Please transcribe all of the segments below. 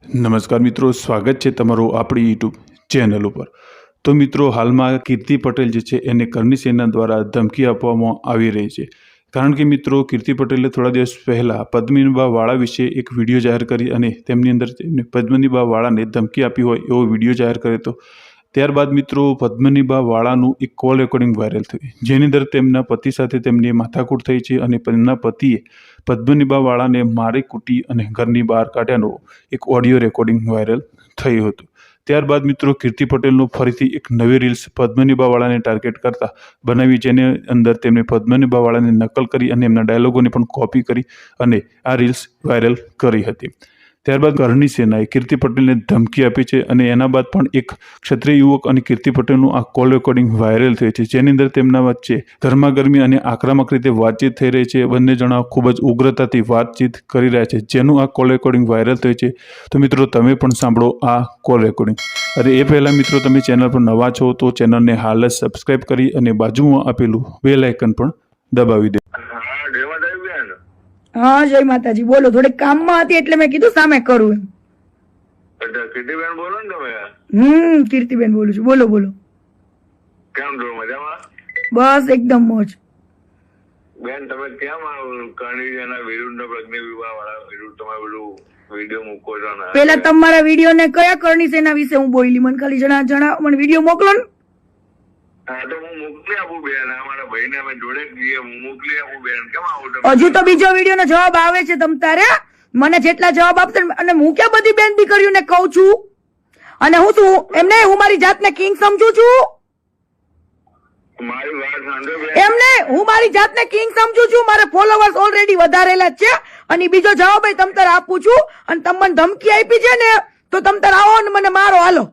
નમસ્કાર મિત્રો, સ્વાગત છે તમારું આપણી યુટ્યુબ ચેનલ ઉપર। તો મિત્રો, હાલમાં કીર્તિ પટેલ જે છે એને કરણી સેના દ્વારા ધમકી આપવામાં આવી રહી છે। કારણ કે મિત્રો, કીર્તિ પટેલે થોડા દિવસ પહેલાં પદ્મિનીબા વાળા વિશે એક વિડીયો જાહેર કરી અને તેમની અંદર તેમને પદ્મિનીબા વાળાને ધમકી આપી હોય એવો વિડીયો જાહેર કર્યો હતો। ત્યારબાદ મિત્રો, પદ્મિનીબા વાળાનું એક કોલ રેકોર્ડિંગ વાયરલ થયું, જેની અંદર તેમના પતિ સાથે તેમની માથાકૂટ થઈ છે અને તેમના પતિએ પદ્મિનીબા વાળાને મારી કૂટી અને ઘરની બહાર કાઢ્યાનો એક ઓડિયો રેકોર્ડિંગ વાયરલ થયું હતું। ત્યારબાદ મિત્રો, કીર્તિ પટેલનો ફરીથી એક નવી રીલ્સ પદ્મિનીબા વાળાને ટાર્ગેટ કરતા બનાવી, જેની અંદર તેમણે પદ્મિનીબા વાળાને નકલ કરી અને એમના ડાયલોગોને પણ કોપી કરી અને આ રીલ્સ વાયરલ કરી હતી। ત્યારબાદ કરણી સેનાએ કીર્તિ પટેલને ધમકી આપી છે અને એના બાદ પણ એક ક્ષત્રિય યુવક અને કીર્તિ પટેલનું આ કોલ રેકોર્ડિંગ વાયરલ થયું છે, જેની અંદર તેમના વચ્ચે ગરમાગરમી અને આક્રમક રીતે વાતચીત થઈ રહી છે। બંને જણા ખૂબ જ ઉગ્રતાથી વાતચીત કરી રહ્યા છે, જેનું આ કોલ રેકોર્ડિંગ વાયરલ થયું છે। તો મિત્રો, તમે પણ સાંભળો આ કોલ રેકોર્ડિંગ। અરે એ પહેલાં મિત્રો, તમે ચેનલ પર નવા છો તો ચેનલને હાલ જ સબસ્ક્રાઈબ કરી અને બાજુમાં આપેલું બેલ આઇકન પણ દબાવી દે। हाँ जय माताजी। बोलो, थोड़े काम में थी એટલે મેં કીધું સામે કરું એમ। કીર્તિબેન બોલો ને તમે? કીર્તિબેન બોલું છું। બોલો બોલો। કેમ છો? મજામાં? બસ એકદમ મોજ। બેન, તમે કેમ કરણી સેના વિરુદ્ધ પ્રજ્ઞા વિવાહ વાળા વિરુદ્ધ તમે બધું વિડીયો મૂકો છો ને? પેલા તમારા વિડીયો ને કયા કરણી સેના વિશે હું બોલી, મને ખાલી જણાવો, મને વિડીયો મોકલો ને। હા તો હું મોકલી આપું બેન, અમારા ભાઈને અમે જોડે જ છીએ, હું મોકલી આપું બેન। કેમ આવું તમે? હજુ તો બીજો વિડીયો નો જવાબ આવે છે તમ તારે, મને જેટલા જવાબ આપશે અને હું ક્યાં બધી બેન દીકરીઓને કહું છું અને હું શું એમને હું મારી જાતને કિંગ સમજુ છું? મારી વાત સાંભળો બેન। એમને હું મારી જાતને કિંગ સમજુ છું, મારે ફોલોવર્સ ઓલરેડી વધારેલા જ છે અને બીજો જવાબ તમ તારે આપું છું। અને તમે મને ધમકી આપી છે ને તો તમ તારે આવો ને મને મારો, હાલો।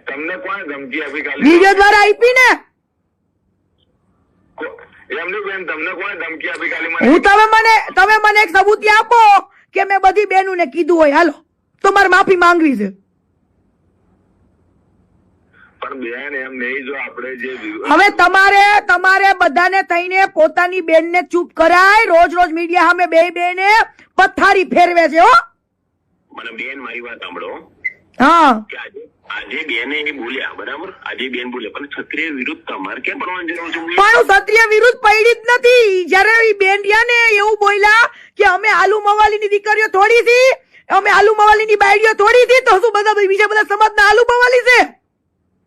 તમને કોણ ધમકી આપી કાલે? વિડીયો દ્વારા આપી ને? એમની બેન, તમને કોણ ધમકી આપી કાલે? હું તમે મને એક સબૂત આપો કે મેં બધી બહેનોને કીધું હોય, હાલો તો મારે માફી માંગવી છે। પણ બેન એમ નહીં, જો આપણે જે હવે તમારે બધાને થઈને પોતાની બેનને ચૂપ કરાય, રોજ રોજ મીડિયા સામે બે બેને પથારી ફેરવે છે હો। મને બેન મારી વાત સાંભળો। હા, આજે બેને એ બોલ્યા, બરાબર? આજે બેન બોલ્યા, પણ ક્ષત્રિય વિરુદ્ધ તમારે કેમ પડવાની જરૂર છે? પણ હું ક્ષત્રિય વિરુદ્ધ પડી જ નથી। જયારે એ બેન રહ્યા ને એવું બોલ્યા કે અમે આલુ મવાલીની દીકરીઓ થોડી હતી, અમે આલુ મવાલીની બાયડીઓ થોડી હતી, તો શું બધા બીજા બધા સમાજના આલુ મવાલી છે?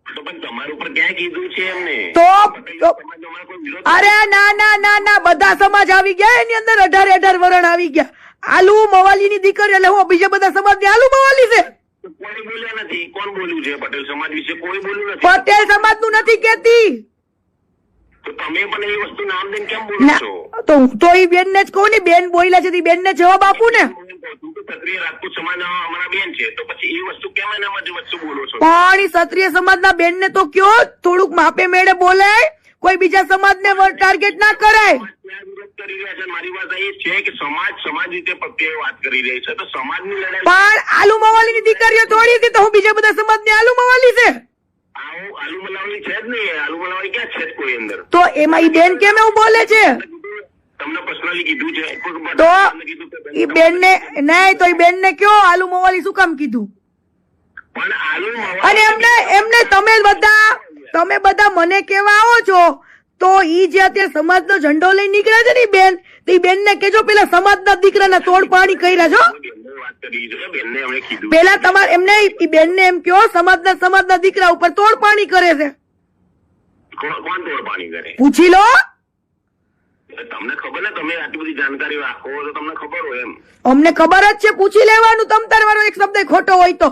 તો પણ તમારા ઉપર ક્યાં કીધું છે એમને? તો અરે ના, બધા સમાજ આવી ગયા, એની અંદર 18 વરણ આવી ગયા। આલુ મવાલીની દીકરી એટલે હું બીજા બધા સમાજની આલુ મવાલી છે? કોઈ બોલ્યા નથી। કોણ બોલ્યું છે? પટેલ સમાજ વિશે કોઈ બોલ્યું નથી। પટેલ સમાજ નું નથી કેતી, તો તમે પણ એ વસ્તુ નામ દઈને કેમ બોલો છો? તો હું તો એ બેન ને જ કહું ને, બેન બોલ્યા છે બેન ને જવાબ આપું ને। ક્ષત્રિય રાજપૂત સમાજ અમારા બેન છે, તો પછી એ વસ્તુ કેમ એના વસ્તુ બોલો છો? પણ એ ક્ષત્રિય સમાજના બેન ને તો કયો થોડુંક માપે મેળે બોલાય, કોઈ બીજા સમાજ ને ટાર્ગેટ ના કરાય। કરી રહ્યા છે, મારી વાત એ છે કે સમાજ રીતે પ્રત્યે વાત કરી રહી છે, તો સમાજની લડાઈ। પણ આલુ મવાલીની દીકરીઓ થોડી હતી, તો હું બીજા બધા સમાજની આલુ મવાલી છે? આલુ મલાવલી છે જ નહીં। આલુ મલાવલી ક્યાં છે કોઈ અંદર? તો એમાં ઈ બેન કેમ એવું બોલે છે? તમને પર્સનલી કીધું છે તો ઈ બેન ને નહીં, તો ઈ બેન ને કયો આલુ મવાલી શું કામ કીધું? પણ આલુ અને એમને તમે બધા મને કેવા આવો છો, તો ઈ જે અત્યારે સમાજનો ઝંડો લઈને નીકળ્યા છે ને બેન, તો ઈ બેન ને કેજો પેલા સમાજના દીકરાના તોડ પાણી કર્યા છો। પેલા તમારે એમને ઈ બેન ને એમ કયો સમાજના દીકરા ઉપર તોડ પાણી કરે છે? કોણ તોડ પાણી કરે? પૂછી લો। તમને ખબર ને, તમે આટલી બધી જાણકારી રાખો તો તમને ખબર હોય એમ? અમને ખબર જ છે, પૂછી લેવાનું તમ તારો એક શબ્દ ખોટો હોય તો।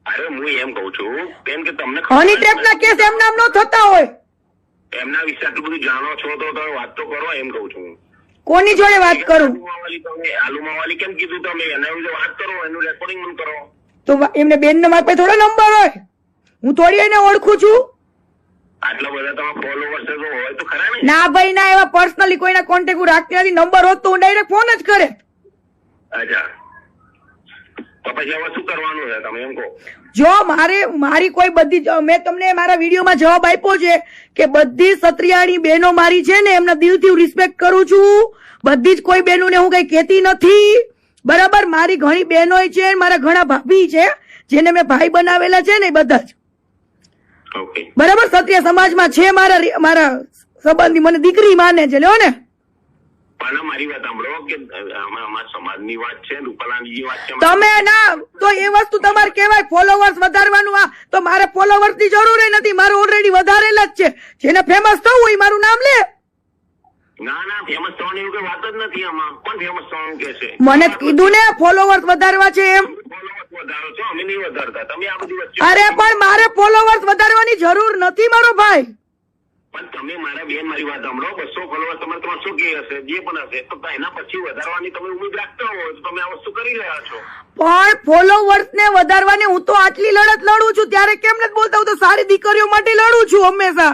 અરે હું એમ કઉ છું કેમ કે તમને હની ટ્રેપના કેસ એમ નામ ન થતા હોય, એમના વિશે આટલું બધું જાણો છો તો તમે વાત તો કરો, એમ કઉ છું। કોની જોડે વાત કરું? આલુ મવાલી કેમ કીધું તમે? એના વિશે વાત કરો, એનું રેકોર્ડિંગ પણ કરો। તો એમને બેન ને માપે થોડો નંબર હોય, હું થોડી એને ઓળખું છું? આટલા બધા તમારા ફોલોવર્સ હોય તો ખરા ને? ના ભાઈ ના, એવા પર્સનલી કોઈના કોન્ટેક્ટ રાખતી નથી। નંબર હોત તો હું ડાયરેક્ટ ફોન જ કરે। અચ્છા, તો પછી હવે શું કરવાનું છે તમે એમ કહો? જો મારી કોઈ બધી, મેં તમને મારા વિડીયોમાં જવાબ આપ્યો છે કે બધી ક્ષત્રિયાણી બહેનો મારી છે ને, એમના દિલથી રિસ્પેક્ટ કરું છું। બધી જ કોઈ બહેનોને હું કઈ કહેતી નથી, બરાબર, મારી ઘણી બહેનોય છે, મારા ઘણા ભાભી છે જેને મેં ભાઈ બનાવેલા છે ને, એ બધા જ ઓકે. બરાબર ક્ષત્રિય સમાજમાં છે. મારા સંબંધી મને દીકરી માને છે, લ્યો ને. પણ મારી વાત સાંભળો કે આમાં અમારા સમાજની વાત છે, રૂપાલાની વાત છે. તમે ના તો એ વસ્તુ તમારે કહેવાય ફોલોવર્સ વધારવાનું. આ તો મારે ફોલોવર્સ ની જરૂર નથી, મારે ઓલરેડી વધારેલા જ છે. જેને ફેમસ થવું હોય મારું નામ લે. ના ના, ફેમસ થવાની એવું કઈ વાત જ નથી આમાં. કોણ ફેમસ થવાનું કે છે? મને જ કીધું ને ફોલોવર્સ વધારવા છે એમ. ફોલોવર્સ વધારો છો, અમે નહીં વધારતા. તમે આ બધી વચ્ચે. અરે પણ મારે ફોલોવર્સ વધારવાની જરૂર નથી મારો ભાઈ. પણ તમે મારા બેન મારી વાત સાંભળો, 200 ફોલોવર્સ તમારે 300 કે હશે, જે પણ હશે, તો એના પછી વધારવાની તમે ઉમ્મીદ રાખતા હો તો તમે આ વસ્તુ કરી રહ્યા છો. પણ ફોલોવર્સ ને વધારવાની હું તો આટલી લડત લડું છું, ત્યારે કેમ નથી બોલતા? હું તો સારી દીકરીઓ માટે લડું છું હંમેશા.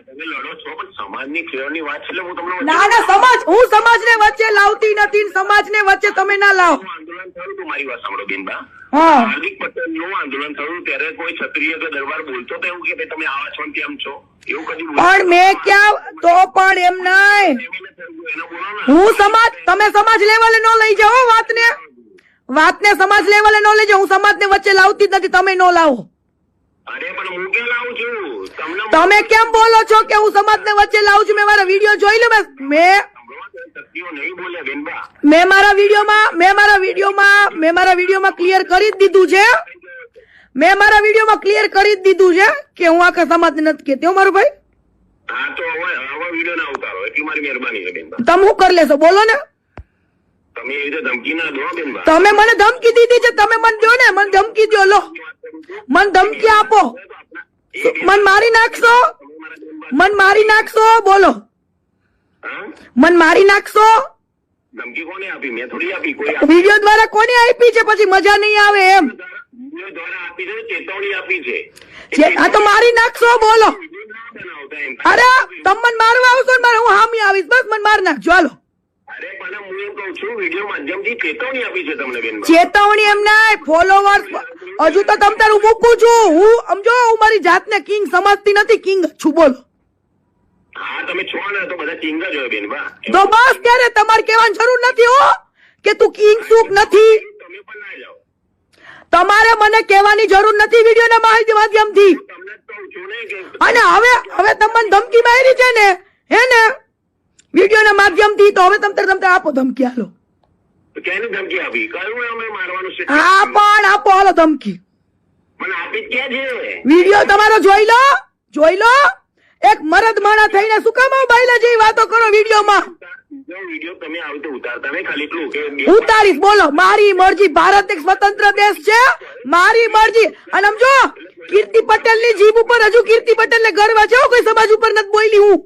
તમે લડો છો, પણ સમાજની ખેડની વાત છે એટલે હું તમને ના ના, હું સમાજને વચ્ચે લાવતી નથી. સમાજને વચ્ચે તમે ના લાવો. આંદોલન થયું હતું, મારી વાત સાંભળો બેનબા. હા, હાર્દિક પટેલ નું આંદોલન થયું ત્યારે કોઈ ક્ષત્રિય કે દરબાર બોલતો તો એવું કે ભાઈ તમે આવા છો ને તેમ છો, એવું કદી પણ મેં ક્યાં તો પણ એમ નહીં. એનો બોલો ને. હું સમાજ, તમે સમાજ લેવલે ન લઈ જાઓ વાતને સમાજ લેવલે ન લઈ જાઓ. હું સમાજને વચ્ચે લાવતી જ નથી, તમે ન લાવો. અરે પણ હું કેમ લાવું છું? તમે કેમ બોલો છો કે હું સમાજને વચ્ચે લાવું છું? મેં મારા વિડીયો જોઈ લો. ક્ષત્રિયો નહીં બોલ્યા બેનબા. મેં મારા વિડીયોમાં ક્લિયર કરી જ દીધું છે. મેં મારા વિડીયોમાં ક્લિયર કરી જ દીધું છે કે હું આખા સમાજને નથી કહેતી હો મારો ભાઈ. હા તો હવે વિડીયો ના ઉતારો, એટલી મારી મહેરબાની છે બેનબા. તમે શું કરી લેશો બોલો ને? તમે એ રીતે ધમકી ના દો બેનબા. તમે મને ધમકી દીધી છે, તમે મને દો ને, મને ધમકી દો. લો, મને ધમકી આપો. મન મારી નાખશો? મન મારી નાખશો? બોલો, હા, મન મારી નાખશો? ધમકી કોને આપી? મેં થોડી આપી. કોઈ વિડીયો દ્વારા કોને આપી છે? પછી મજા નહીં આવે એમ. વિડીયો દ્વારા આપી છે, ચેતવણી આપી છે. આ તો મારી નાખશો. બોલો. વિડીયો ના બનાવતા એમ. અરે તમે મને મારવા આવશો ને, હું હામી આવીશ. બસ મને માર નાખજો. હાલો. અરે પણ હું એમ કઉ છું, વિડીયો માધ્યમથી ચેતવણી આપી છે તમને બેન. ચેતવણી એમ નહીં, ફોલોવર્સ. હજુ તો તમ તારું મૂકું છું. હું સમજો, હું મારી જાતને કિંગ સમજતી નથી, કિંગ છું. બોલો. હા તમે છો ને તો બધા કિંગ જ હોય બેન. બા તો બસ ત્યારે તમારે કહેવાની જરૂર નથી હો કે તું કિંગ સુખ નથી. તમે પણ ના જાઓ. તમારે મને કહેવાની જરૂર નથી વિડીયોના માધ્યમથી. તમને જ કહું છું ને કે અને હવે તમને ધમકી મારી છે ને, હે ને, વિડીયોના માધ્યમથી, તો હવે તમ આપો ધમકી. હાલો. ક્યાંની ધમકી આપી? કયું અમે મારવાનું છે? હા પણ આપો. હાલો ધમકી. મને આપી જ ક્યાં છે? વિડીયો તમારો જોઈ લો. એક મરદ માણા થઈને શું કામ બાયલા જેવી વાતો કરો વિડીયોમાં? જો વિડીયો તમે આવી તો ઉતારતા નહીં, ખાલી એટલું કે ઉતારીશ. બોલો, મારી મરજી. ભારત એક સ્વતંત્ર દેશ છે, મારી મરજી. અને સમજો, કીર્તિ પટેલ ની જીભ ઉપર હજુ કીર્તિ પટેલ ને ગર્વ છે, કોઈ સમાજ ઉપર નથી બોલી હું.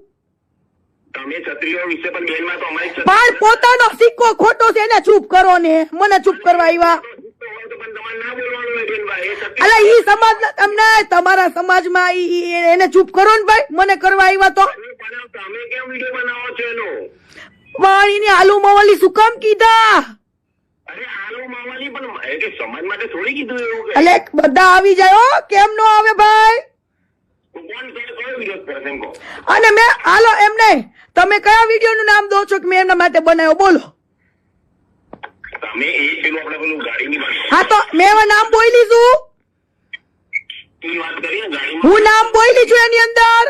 તમે ક્ષત્રિયો વિશે પણ બેનમાં તો અમારી પણ પોતાનો સિક્કો ખોટો છે એને ચૂપ કરો ને, મને ચૂપ કરવા આવ્યા. પણ તમારે ના બોલવાનું હોય બેનભાઈ. એ ક્ષત્રિય અલા ઈ સમાજ તમને, તમારા સમાજમાં એને ચૂપ કરો ને ભાઈ, મને કરવા આવ્યા તો. પણ તમે કેમ વિડીયો બનાવો છો એનો? વાણીને આલુ મવાલી શું કામ કીધા? અરે આલુ માવાની પણ એ કે સમાજ માટે થોડી કીધું એવું કે. એટલે બધા આવી જાય હો, કેમ નો આવે ભાઈ? કોણ કયો વિરોધ કરશે એમ કહો. અને મેં હાલો એમ નહીં, તમે કયા વિડીયો નું નામ દો છો કે મેં એમના માટે બનાવ્યો? બોલો. તમે એ પેલું આપણે પેલું ગાડીની વાત. હા તો મેં હવે નામ બોલી છું. તું વાત કરી ને ગાડીમાં. હું નામ બોલી છું એની અંદર.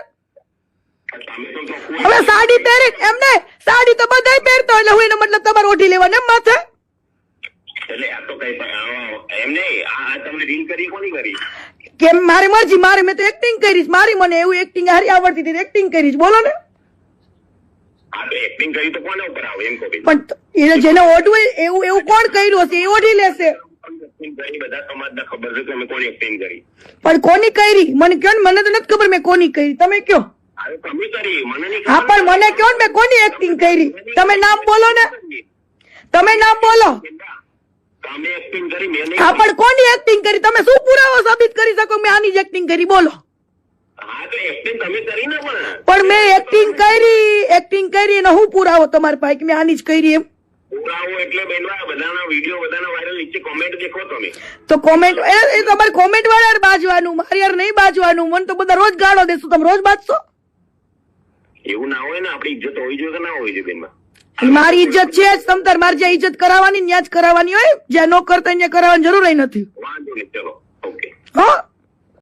તમે તો કોઈ હવે સાડી પહેરી એમ નહીં, સાડી તો બધાય પહેરતો, એટલે હું એનો મતલબ તમારે ઓઢી લેવાનો એમ માથે. એટલે આ તો કઈ એમ નહીં. આ તમને રીલ કરી કોની કરી? કેમ મારી મરજી, મેં તો એક્ટિંગ કરીશ. મને એવું એક્ટિંગ હારી આવડતી હતી, એક્ટિંગ કરીશ. બોલો ને. આ તો એક્ટિંગ કરી તો કોને ઉપર આવે એમ કહો બેન. પણ એને જેને ઓઢવું એવું કોણ કર્યું હશે એ ઓઢી લેશે. એક્ટિંગ કરી બધા સમાજને ખબર છે કે અમે કોની એક્ટિંગ કરી. પણ કોની કરી મને કયો ને, મને તો નથી ખબર મેં કોની કરી. તમે કયો. અરે તમે કરી, મને નહીં હા પણ મને કયો ને મેં કોની એક્ટિંગ કરી. તમે નામ બોલો ને, તમે નામ બોલો. તમે એક્ટિંગ કરી, મેં નહીં. હા પણ કોની એક્ટિંગ કરી? તમે શું પુરાવો સાબિત કરી શકો મેં આની જ એક્ટિંગ કરી? બોલો. હા તો એક્ટિંગ તમે કરી ને પણ મેં એક્ટિંગ કરી એનો હું પુરાવો તમારી પાસે કે મેં આની જ કરી એમ? પુરાવો એટલે બેનવા બધાના વિડીયો બધાના વાયરલ નીચે કોમેન્ટ દેખો તમે. તો કોમેન્ટ એ તમારે કોમેન્ટ વાળા યાર બાજવાનું, મારી યાર નહીં બાજવાનું. મને તો બધા રોજ ગાળો દેશો, તમે રોજ બાજશો? એવું ના હોય ને, આપણી ઇજ્જત હોવી જોઈએ કે ના હોવી જોઈએ બેનમાં? મારી ઇજ્જત છે જ, તમ તાર મારે જ્યાં ઇજ્જત કરાવવાની ત્યાં જ કરાવવાની હોય, જ્યાં ન કરતા ત્યાં કરાવવાની જરૂર નથી. વાંધો નહીં, ચલો ઓકે. હો